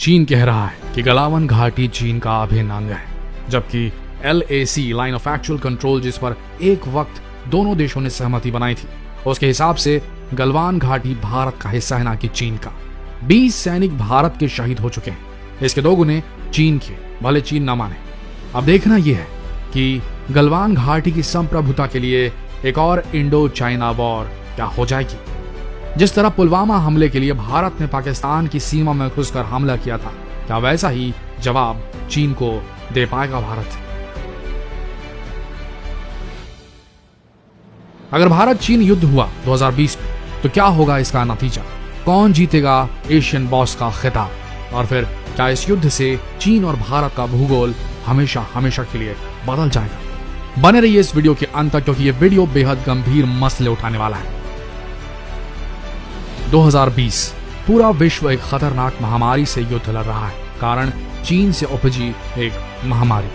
चीन कह रहा है कि गलावन घाटी चीन का अभिन्न अंग है, जबकि LAC line of actual control, जिस पर एक वक्त दोनों देशों ने सहमति बनाई थी, उसके हिसाब से गलवान घाटी भारत का हिस्सा है, ना कि चीन का। 20 सैनिक भारत के शहीद हो चुके हैं, इसके 2 गुने चीन के, भले चीन न माने। अब देखना यह है कि गलवान घाटी की संप्रभुता के लिए एक और इंडो चाइना वॉर क्या हो जाएगी। जिस तरह पुलवामा हमले के लिए भारत ने पाकिस्तान की सीमा में घुसकर हमला किया था, क्या वैसा ही जवाब चीन को दे पाएगा भारत? अगर भारत चीन युद्ध हुआ 2020 में, तो क्या होगा इसका नतीजा? कौन जीतेगा एशियन बॉस का खिताब? और फिर क्या इस युद्ध से चीन और भारत का भूगोल हमेशा हमेशा के लिए बदल जाएगा? बने रहिए इस वीडियो के अंत तक, क्योंकि यह वीडियो बेहद गंभीर मसले उठाने वाला है। 2020 पूरा विश्व एक खतरनाक महामारी से युद्ध लड़ रहा है, कारण चीन से उपजी एक महामारी।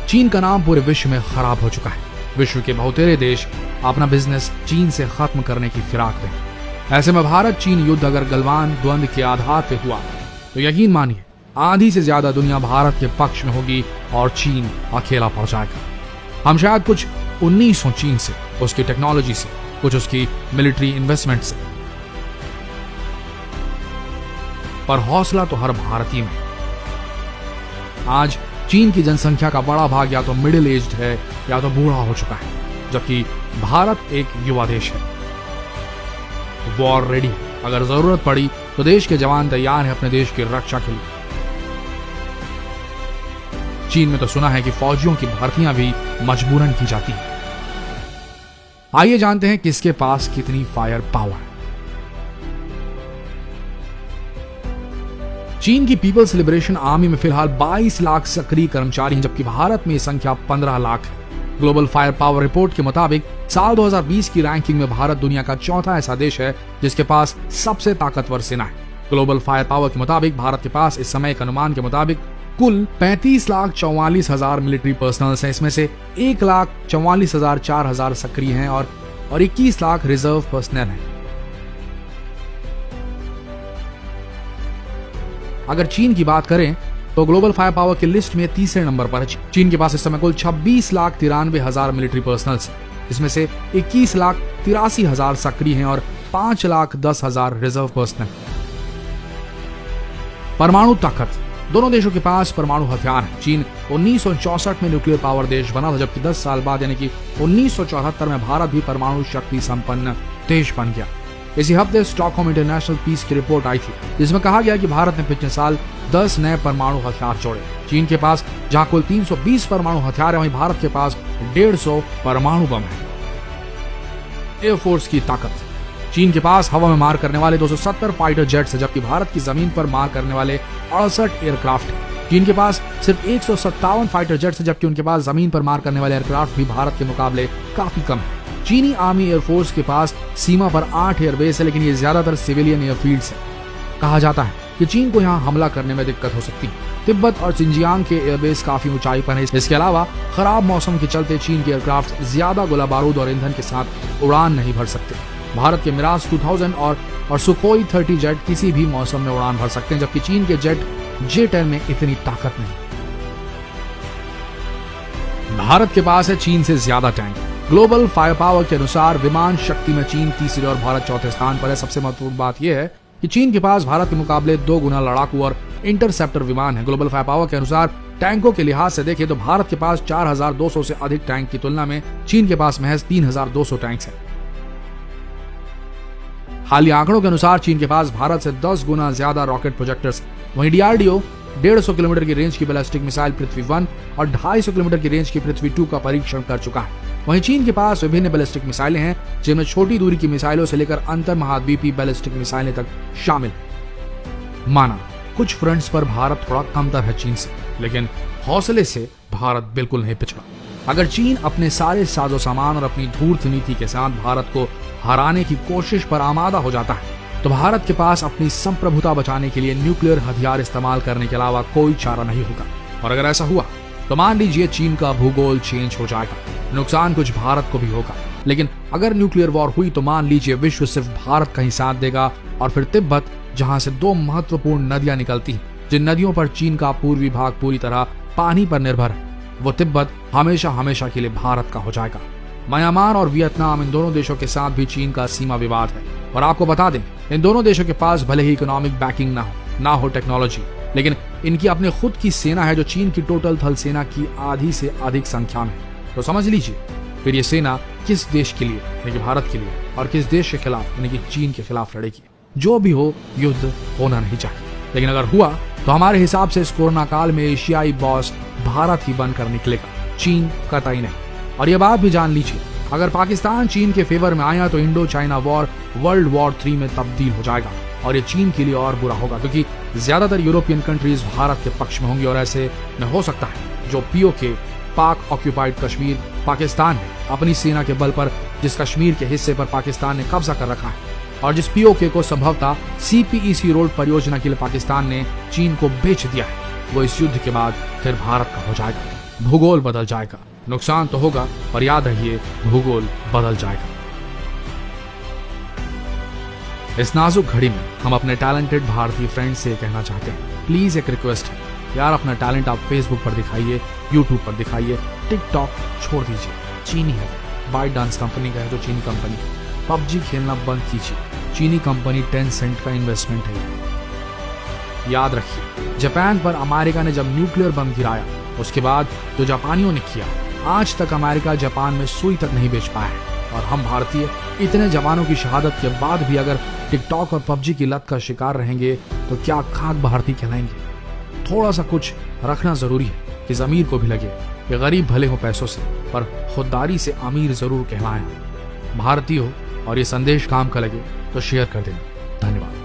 चीन का नाम पूरे विश्व में खराब हो चुका है। विश्व के बहुतेरे देश अपना बिजनेस चीन से खत्म करने की फिराक में। ऐसे में भारत चीन युद्ध अगर गलवान द्वंद्व के आधार पे हुआ, तो यकीन मानिए आधी से ज्यादा दुनिया भारत के पक्ष में होगी और चीन अकेला पड़ जाएगा। हम शायद कुछ 1900 चीन से, उसकी टेक्नोलॉजी से, कुछ उसकी मिलिट्री इन्वेस्टमेंट से, पर हौसला तो हर भारतीय में। आज चीन की जनसंख्या का बड़ा भाग या तो मिडिल एज्ड है या तो बूढ़ा हो चुका है, जबकि भारत एक युवा देश है। वॉर रेडी, अगर जरूरत पड़ी तो देश के जवान तैयार हैं अपने देश की रक्षा के लिए। चीन में तो सुना है कि फौजियों की भर्तियां भी मजबूरन की जाती हैं। आइए जानते हैं किसके पास कितनी फायर पावर। चीन की पीपल्स लिबरेशन आर्मी में फिलहाल 22 लाख सक्रिय कर्मचारी हैं, जबकि भारत में संख्या 15 लाख है। ग्लोबल फायर पावर रिपोर्ट के मुताबिक साल 2020 की रैंकिंग में भारत दुनिया का चौथा ऐसा देश है जिसके पास सबसे ताकतवर सेना है। ग्लोबल फायर पावर के मुताबिक भारत के पास इस समय के अनुमान के मुताबिक कुल 35,44,000 मिलिट्री पर्सनल हैं। इसमें से 1,44,000 सक्रिय हैं और 21 लाख रिजर्व पर्सनल हैं। अगर चीन की बात करें तो ग्लोबल फायर पावर की लिस्ट में तीसरे नंबर पर है। चीन के पास इस समय कुल 26,93,000 मिलिट्री पर्सनल्स हैं। इसमें से 21,83,000 सक्रिय हैं और 5,10,000 रिजर्व पर्सनल। परमाणु ताकत, दोनों देशों के पास परमाणु हथियार हैं। चीन 1964 में न्यूक्लियर पावर देश बना था, जबकि 10 साल बाद यानी कि 1974 में भारत भी परमाणु शक्ति संपन्न देश बन गया। इसी हफ्ते स्टॉकहोम इंटरनेशनल पीस की रिपोर्ट आई थी, जिसमें कहा गया कि भारत ने पिछले साल 10 नए परमाणु हथियार जोड़े। चीन के पास जहां कुल 320 परमाणु हथियार है, वहीं भारत के पास 150 परमाणु बम है। एयरफोर्स की ताकत, चीन के पास हवा में मार करने वाले 270 फाइटर जेट्स है, जबकि भारत की जमीन पर मार करने वाले 68 एयरक्राफ्ट है। चीन के पास सिर्फ 157 फाइटर जेट्स है, जबकि उनके पास जमीन पर मार करने वाले एयरक्राफ्ट भी भारत के मुकाबले काफी कम है। चीनी आर्मी एयरफोर्स के पास सीमा पर 8 एयरबेस है, लेकिन ये ज्यादातर सिविलियन एयरफील्ड्स है। कहा जाता है कि चीन को यहाँ हमला करने में दिक्कत हो सकती है। तिब्बत और सिंजियांग के एयरबेस काफी ऊंचाई पर है। इसके अलावा खराब मौसम के चलते चीन के एयरक्राफ्ट ज्यादा गोला बारूद और ईंधन के साथ उड़ान नहीं भर सकते। भारत के मिराज 2000 और सुखोई 30 जेट किसी भी मौसम में उड़ान भर सकते हैं, जबकि चीन के जेट J-10 में इतनी ताकत नहीं। भारत के पास है चीन से ज्यादा टैंक। ग्लोबल फायर पावर के अनुसार विमान शक्ति में चीन तीसरे और भारत चौथे स्थान पर है। सबसे महत्वपूर्ण बात यह है कि चीन के पास भारत के मुकाबले 2 गुना लड़ाकू और इंटरसेप्टर विमान है। ग्लोबल फायर पावर के अनुसार टैंकों के लिहाज से देखें तो भारत के पास 4,200 से अधिक टैंक की तुलना में चीन के पास महज 3,200 टैंक्स हैं। हालिया आंकड़ों के अनुसार चीन के पास भारत से 10 गुना ज्यादा रॉकेट प्रोजेक्टर्स। वहीं DRDO 150 किलोमीटर की रेंज की बैलिस्टिक मिसाइल पृथ्वी 1 और 250 किलोमीटर की रेंज की पृथ्वी 2 का परीक्षण कर चुका है। वहीं चीन के पास विभिन्न बैलिस्टिक मिसाइलें हैं, जिनमें छोटी दूरी की मिसाइलों से लेकर अंतर महाद्वीपीय बैलिस्टिक मिसाइलें तक शामिल हैं। माना कुछ फ्रंट्स पर भारत थोड़ा कमतर है चीन से, लेकिन हौसले से भारत बिल्कुल नहीं पिछड़ा। अगर चीन अपने सारे साजो सामान और अपनी धूर्त नीति के साथ भारत को हराने की कोशिश पर आमादा हो जाता है, तो भारत के पास अपनी संप्रभुता बचाने के लिए न्यूक्लियर हथियार इस्तेमाल करने के अलावा कोई चारा नहीं होगा। और अगर ऐसा हुआ तो मान लीजिए चीन का भूगोल चेंज हो जाएगा। नुकसान कुछ भारत को भी होगा, लेकिन अगर न्यूक्लियर वॉर हुई तो मान लीजिए विश्व सिर्फ भारत का ही साथ देगा और फिर तिब्बत, जहां से 2 महत्वपूर्ण नदियां निकलती हैं, जिन नदियों पर चीन का पूर्वी भाग पूरी तरह पानी पर निर्भर है, वो तिब्बत हमेशा हमेशा के लिए भारत का हो जाएगा। म्यांमार और वियतनाम, इन दोनों देशों के साथ भी चीन का सीमा विवाद है। और आपको बता दें, इन दोनों देशों के पास भले ही इकोनॉमिक बैकिंग ना हो टेक्नोलॉजी, लेकिन इनकी अपने खुद की सेना है जो चीन की टोटल थल सेना की आधी से अधिक संख्या में है। तो समझ लीजिए फिर ये सेना किस देश के लिए, यानी कि भारत के लिए, और किस देश के खिलाफ, यानी कि चीन के खिलाफ लड़ेगी। जो भी हो, युद्ध होना नहीं चाहिए, लेकिन अगर हुआ तो हमारे हिसाब से इस कोरोना काल में एशियाई बॉस भारत ही बनकर निकलेगा, चीन कतई नहीं। और ये बात भी जान लीजिए, अगर पाकिस्तान चीन के फेवर में आया तो Indo China war world war 3 में तब्दील हो जाएगा। और ये चीन के लिए और बुरा होगा, क्योंकि ज्यादातर यूरोपियन कंट्रीज भारत के पक्ष में होंगी। और ऐसे में हो सकता है जो पीओके, पाक ऑक्यूपाइड कश्मीर, पाकिस्तान ने अपनी सेना के बल पर जिस कश्मीर के हिस्से पर पाकिस्तान ने कब्जा कर रखा है, और जिस पीओके को संभवतः सीपीईसी रोड परियोजना के लिए पाकिस्तान ने चीन को बेच दिया है, वो इस युद्ध के बाद फिर भारत का हो जाएगा। भूगोल बदल जाएगा। नुकसान तो होगा, पर याद रखिए भूगोल बदल जाएगा। इस नाजुक घड़ी में हम अपने टैलेंटेड भारतीय फ्रेंड्स से कहना चाहते हैं, प्लीज एक रिक्वेस्ट है यार, अपना टैलेंट आप फेसबुक पर दिखाइए, यूट्यूब पर दिखाइए, टिकटॉक छोड़ दीजिए, चीनी है, बाइट डांस कंपनी का है जो चीनी कंपनी, पबजी खेलना बंद कीजिए, चीनी कंपनी टेंसेंट का इन्वेस्टमेंट है। याद रखिए, जापान पर अमेरिका ने जब न्यूक्लियर बम गिराया, उसके बाद जो जापानियों ने किया, आज तक अमेरिका जापान में सुई तक नहीं बेच पाया है। और हम भारतीय इतने जवानों की शहादत के बाद भी अगर टिकटॉक और पबजी की लत का शिकार रहेंगे तो क्या खाक भारतीय कहलाएंगे। थोड़ा सा कुछ रखना जरूरी है कि जमीर को भी लगे कि गरीब भले हो पैसों से, पर खुददारी से अमीर जरूर कहलाएं। भारतीय हो और ये संदेश काम का लगे तो शेयर कर देना। धन्यवाद।